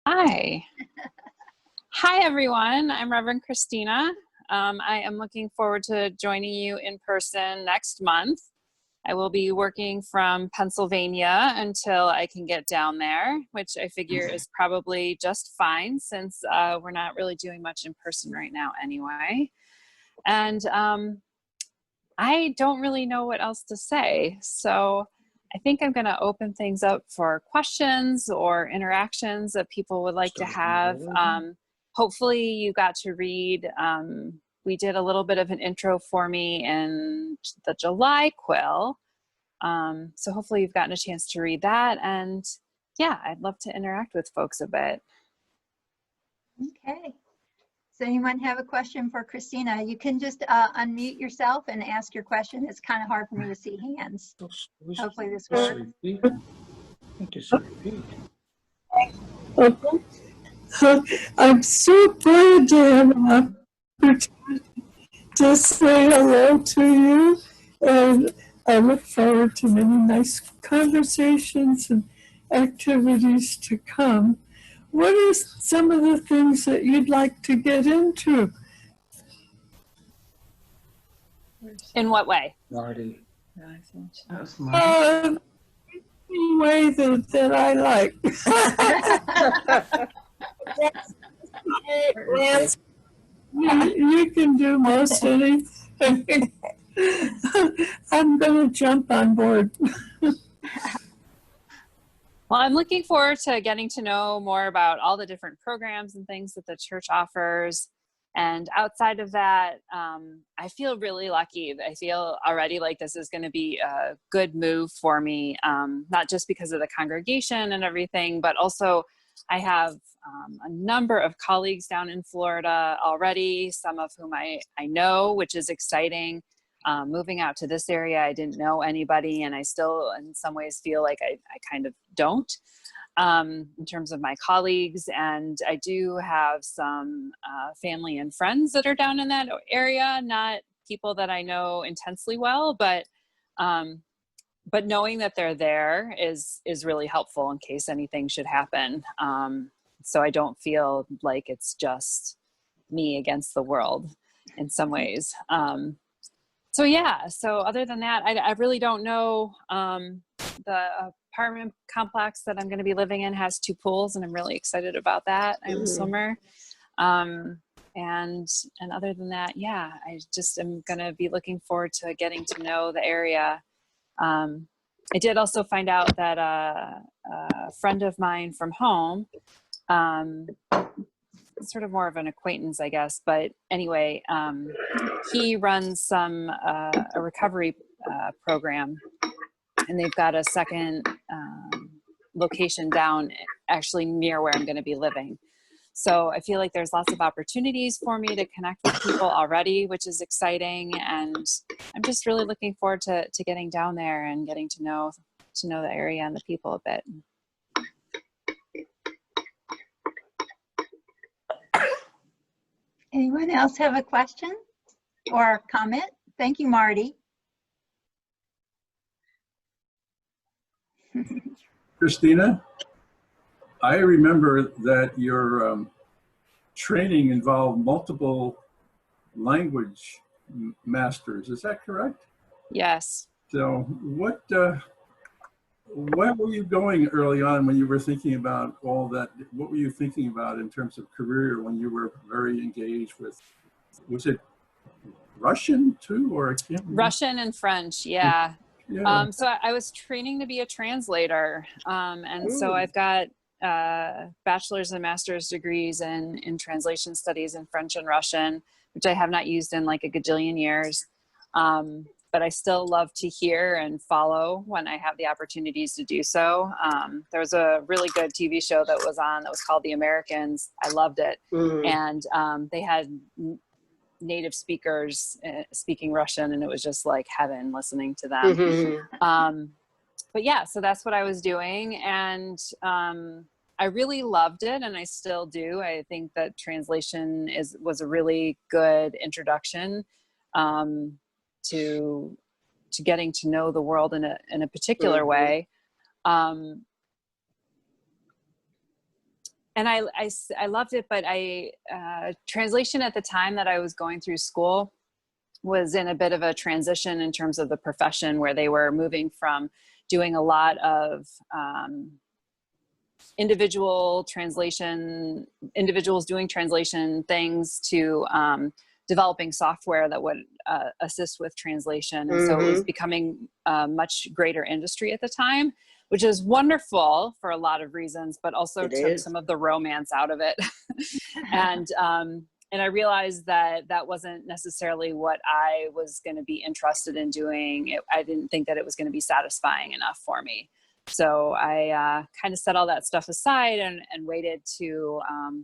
Hi. Hi, everyone. I'm Reverend Kristina. I am looking forward to joining you in person next month. I will be working from Pennsylvania until I can get down there, which I figure is probably just fine since we're not really doing much in person right now anyway. And I don't really know what else to say. So I think I'm going to open things up for questions or interactions that people would like to have. Hopefully you got to read, we did a little bit of an intro for me in the July quill. So hopefully you've gotten a chance to read that. And yeah, I'd love to interact with folks a bit. Okay. Does anyone have a question for Kristina? You can just unmute yourself and ask your question. It's kind of hard for me to see hands. Hopefully this works. I'm so glad to have an opportunity to say hello to you, and I look forward to many nice conversations and activities to come. What are some of the things that you'd like to get into? In what way? Marty. Any way that I like. You can do most anything. I'm going to jump on board. Well, I'm looking forward to getting to know more about all the different programs and things that the church offers. And outside of that, I feel really lucky. I feel already like this is going to be a good move for me, not just because of the congregation and everything, but also I have a number of colleagues down in Florida already, some of whom I know, which is exciting. Moving out to this area, I didn't know anybody, and I still in some ways feel like I kind of don't in terms of my colleagues. And I do have some family and friends that are down in that area, not people that I know intensely well, but knowing that they're there is really helpful in case anything should happen. So I don't feel like it's just me against the world in some ways. So yeah, so other than that, I really don't know. The apartment complex that I'm going to be living in has 2 pools, and I'm really excited about that. I'm a swimmer. And other than that, yeah, I just am going to be looking forward to getting to know the area. I did also find out that a friend of mine from home, sort of more of an acquaintance, I guess, but anyway, he runs a recovery program, and they've got a second location down actually near where I'm going to be living. So I feel like there's lots of opportunities for me to connect with people already, which is exciting. And I'm just really looking forward to getting down there and getting to know the area and the people a bit. Anyone else have a question or a comment? Thank you, Marty. Kristina, I remember that your training involved multiple language masters. Is that correct? Yes. So where were you going early on when you were thinking about all that? What were you thinking about in terms of career when you were very engaged with, was it Russian too, or I can't remember? Russian and French, yeah. Yeah. So I was training to be a translator. And so I've got bachelor's and master's degrees in translation studies in French and Russian, which I have not used in like a gajillion years. But I still love to hear and follow when I have the opportunities to do so. There was a really good TV show that was on that was called The Americans. I loved it. And they had native speakers speaking Russian, and it was just like heaven listening to them. But yeah, so that's what I was doing. And I really loved it, and I still do. I think that translation was a really good introduction to getting to know the world in a particular way. and I loved it, but translation at the time that I was going through school was in a bit of a transition in terms of the profession, where they were moving from doing a lot of individuals doing translation things to developing software that would assist with translation. And so it was becoming a much greater industry at the time, which is wonderful for a lot of reasons, but also took some of the romance out of it. And I realized that that wasn't necessarily what I was going to be interested in doing. I didn't think that it was going to be satisfying enough for me. So I kind of set all that stuff aside and waited to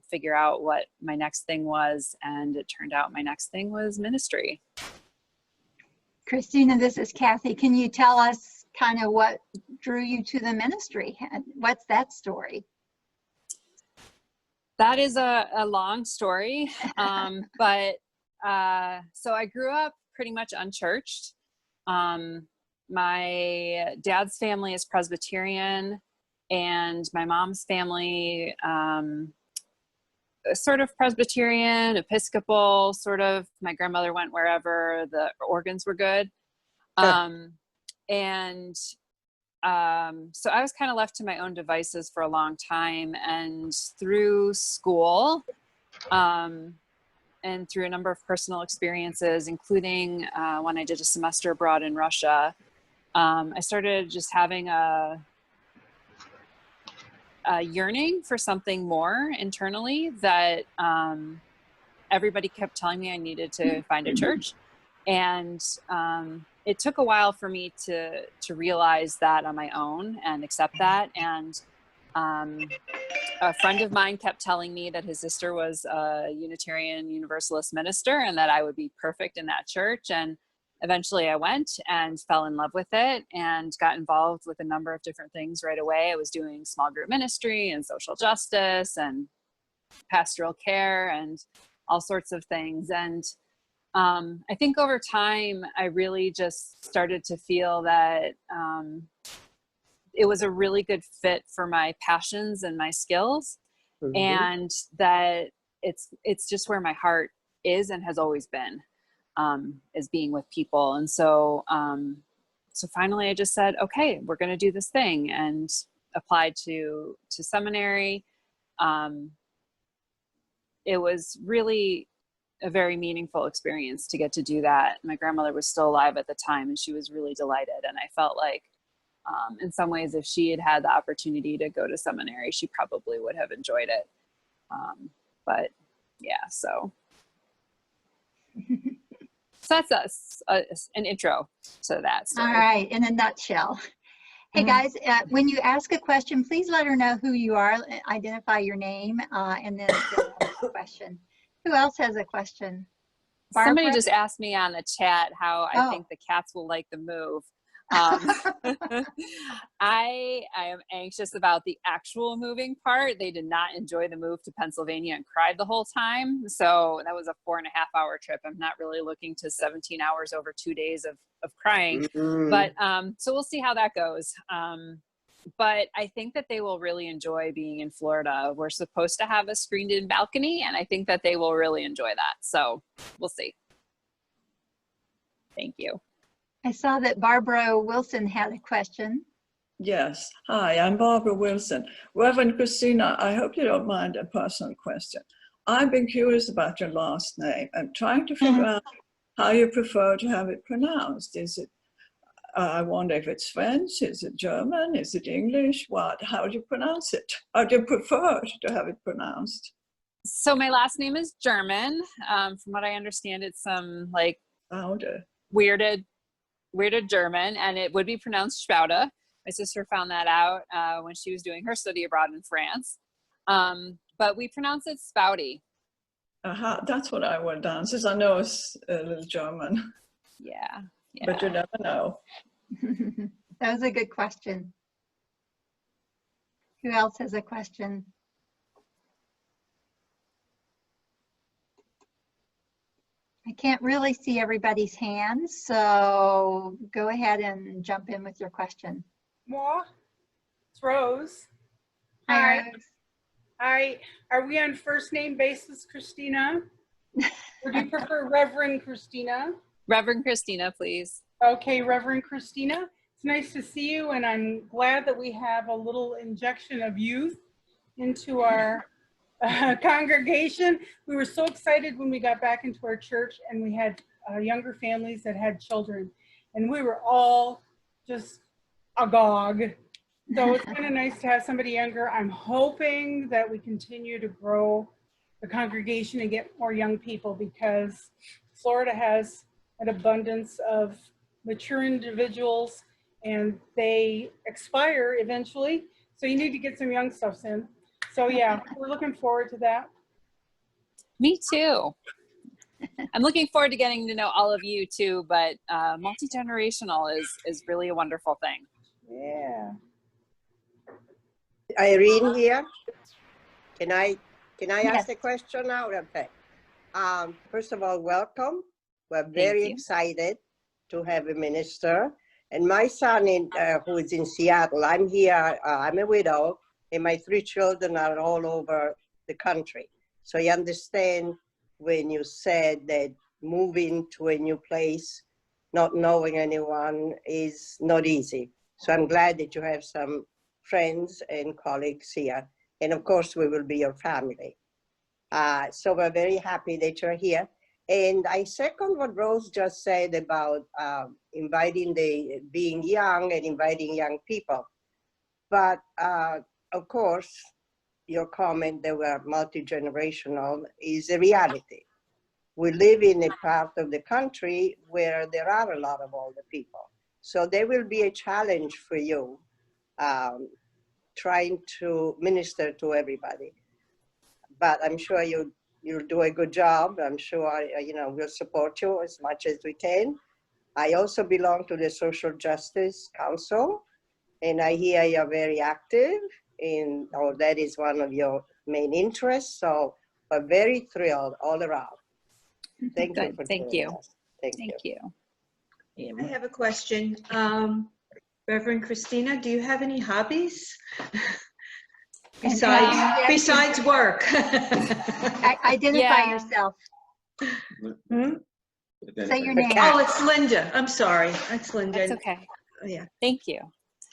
figure out what my next thing was. And it turned out my next thing was ministry. Kristina, this is Kathy. Can you tell us kind of what drew you to the ministry? What's that story? That is a long story, but so I grew up pretty much unchurched. My dad's family is Presbyterian, and my mom's family sort of Presbyterian, Episcopal, sort of. My grandmother went wherever the organs were good. So I was kind of left to my own devices for a long time, and through school and through a number of personal experiences, including when I did a semester abroad in Russia, I started just having a yearning for something more internally that everybody kept telling me I needed to find a church. And it took a while for me to realize that on my own and accept that. And a friend of mine kept telling me that his sister was a Unitarian Universalist minister and that I would be perfect in that church. And eventually I went and fell in love with it and got involved with a number of different things right away. I was doing small group ministry and social justice and pastoral care and all sorts of things. And I think over time, I really just started to feel that it was a really good fit for my passions and my skills, and that it's just where my heart is and has always been, is being with people. And so so finally I just said, okay, we're going to do this thing, and applied to seminary. It was really a very meaningful experience to get to do that. My grandmother was still alive at the time, and she was really delighted. And I felt like, in some ways, if she had had the opportunity to go to seminary, she probably would have enjoyed it. But yeah, so that's us, an intro to that story. All right, in a nutshell. Hey guys, when you ask a question, please let her know who you are, identify your name, and then the question. Who else has a question? Barbara? Somebody just asked me on the chat how I think the cats will like the move. I am anxious about the actual moving part. They did not enjoy the move to Pennsylvania and cried the whole time. So that was a 4.5-hour trip. I'm not really looking to 17 hours over 2 days of crying. But so we'll see how that goes. But I think that they will really enjoy being in Florida. We're supposed to have a screened-in balcony, and I think that they will really enjoy that. So we'll see. Thank you. I saw that Barbara Wilson had a question. Yes. Hi, I'm Barbara Wilson. Reverend Kristina, I hope you don't mind a personal question. I've been curious about your last name and trying to figure out how you prefer to have it pronounced. Is it, I wonder if it's French, is it German, is it English? How do you pronounce it? How do you prefer to have it pronounced? So my last name is German. From what I understand, it's some like weirded German, and it would be pronounced Spaude. My sister found that out when she was doing her study abroad in France. But we pronounce it Spaude. That's what I would down, since I know it's a little German. Yeah. But you never know. That was a good question. Who else has a question? I can't really see everybody's hands, so go ahead and jump in with your question. Moi, it's Rose. Hi, Rose. Are we on first name basis, Kristina? Or do you prefer Reverend Kristina? Reverend Kristina, please. Okay, Reverend Kristina, it's nice to see you, and I'm glad that we have a little injection of youth into our congregation. We were so excited when we got back into our church and we had younger families that had children, and we were all just agog. So it's kind of nice to have somebody younger. I'm hoping that we continue to grow the congregation and get more young people, because Florida has an abundance of mature individuals and they expire eventually. So you need to get some young stuff in. So yeah, we're looking forward to that. Me too. I'm looking forward to getting to know all of you too, but multi-generational is really a wonderful thing. Yeah. Irene here. Can I Yes. ask a question now? Okay. First of all, welcome. We're Thank very you. excited to have a minister. And my son, who is in Seattle, I'm here, I'm a widow, and my 3 children are all over the country. So you understand when you said that moving to a new place, not knowing anyone, is not easy. So I'm glad that you have some friends and colleagues here. And of course, we will be your family. So we're very happy that you're here. And I second what Rose just said about being young and inviting young people. But of course, your comment that we're multi-generational is a reality. We live in a part of the country where there are a lot of older people. So there will be a challenge for you trying to minister to everybody. But I'm sure you'll do a good job. I'm sure, we'll support you as much as we can. I also belong to the Social Justice Council, and I hear you're very active or that is one of your main interests. So we're very thrilled all around. Thank you Good. for Thank joining you. us. Thank you. I have a question. Reverend Kristina, do you have any hobbies? Besides work? Identify Yeah. yourself. Hmm? Say your name. Oh, it's Linda. I'm sorry. It's Linda. That's okay. Oh, yeah. Thank you.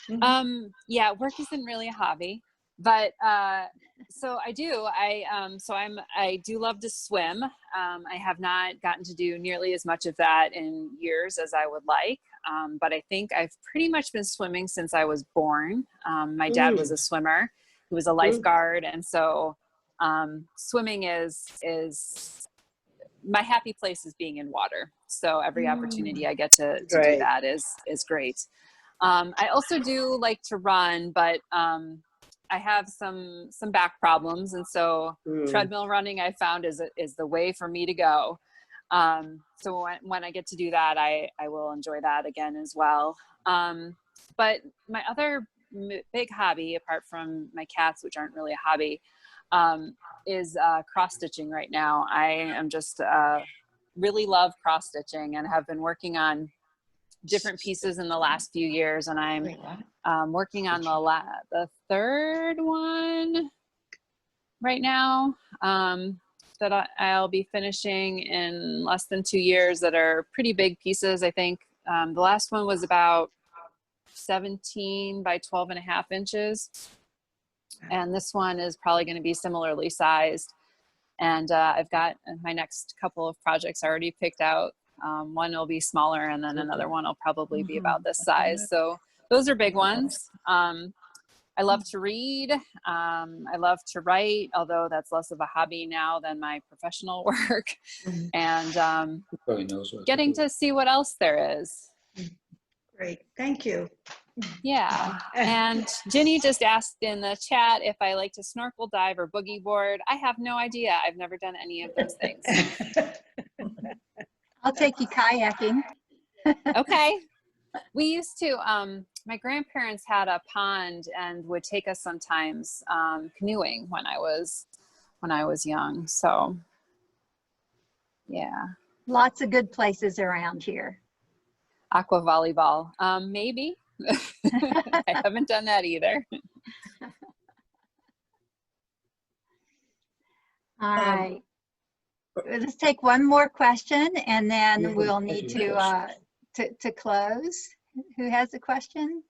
Mhm. Yeah, work isn't really a hobby, but so I do. I do love to swim. I have not gotten to do nearly as much of that in years as I would like, but I think I've pretty much been swimming since I was born. My dad was a swimmer. He was a lifeguard, and so swimming is my happy place is being in water. So every opportunity I get to do that is great. I also do like to run, but I have some back problems, and so treadmill running I found is the way for me to go. So when I get to do that, I will enjoy that again as well. But my other big hobby, apart from my cats, which aren't really a hobby, is cross stitching right now. I am just really love cross stitching and have been working on different pieces in the last few years, and I'm working on the 3rd one right now that I'll be finishing in less than 2 years, that are pretty big pieces. I think the last one was about 17 by 12.5 inches, and this one is probably going to be similarly sized. And I've got my next couple of projects already picked out. One will be smaller, and then another one will probably be about this size. So those are big ones. I love to read. I love to write, although that's less of a hobby now than my professional work. And getting to see what else there is. Great. Thank you. Yeah. And Ginny just asked in the chat if I like to snorkel, dive, or boogie board. I have no idea. I've never done any of those things. I'll take you kayaking. Okay. We used to, my grandparents had a pond and would take us sometimes canoeing when I was young. So yeah. Lots of good places around here. Aqua volleyball, maybe. I haven't done that either. All right. Let's take one more question and then we'll need to close. Who has a question?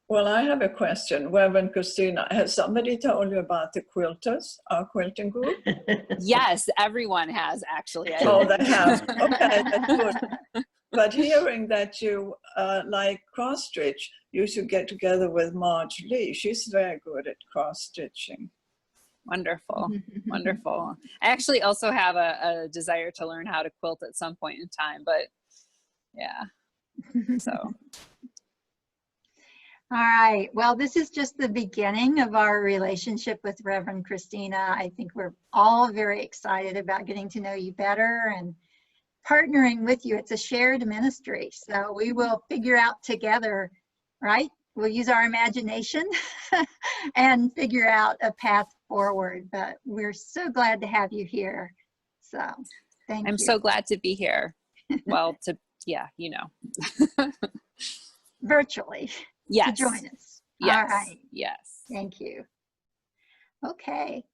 Well, I have a question. Reverend Kristina, has somebody told you about the quilters, our quilting group? Yes, everyone has actually. Oh, they have. Okay, that's good. But hearing that you like cross stitch, you should get together with Marge Lee. She's very good at cross stitching. Wonderful, wonderful. I actually also have a desire to learn how to quilt at some point in time, but yeah, so. All right. Well, this is just the beginning of our relationship with Reverend Kristina. I think we're all very excited about getting to know you better and partnering with you. It's a shared ministry. So we will figure out together, right? We'll use our imagination and figure out a path forward. But we're so glad to have you here. So thank you. I'm so glad to be here. Well, yeah, you know. Virtually. Yes. To join us. Yes. All right. Yes. Thank you. Okay.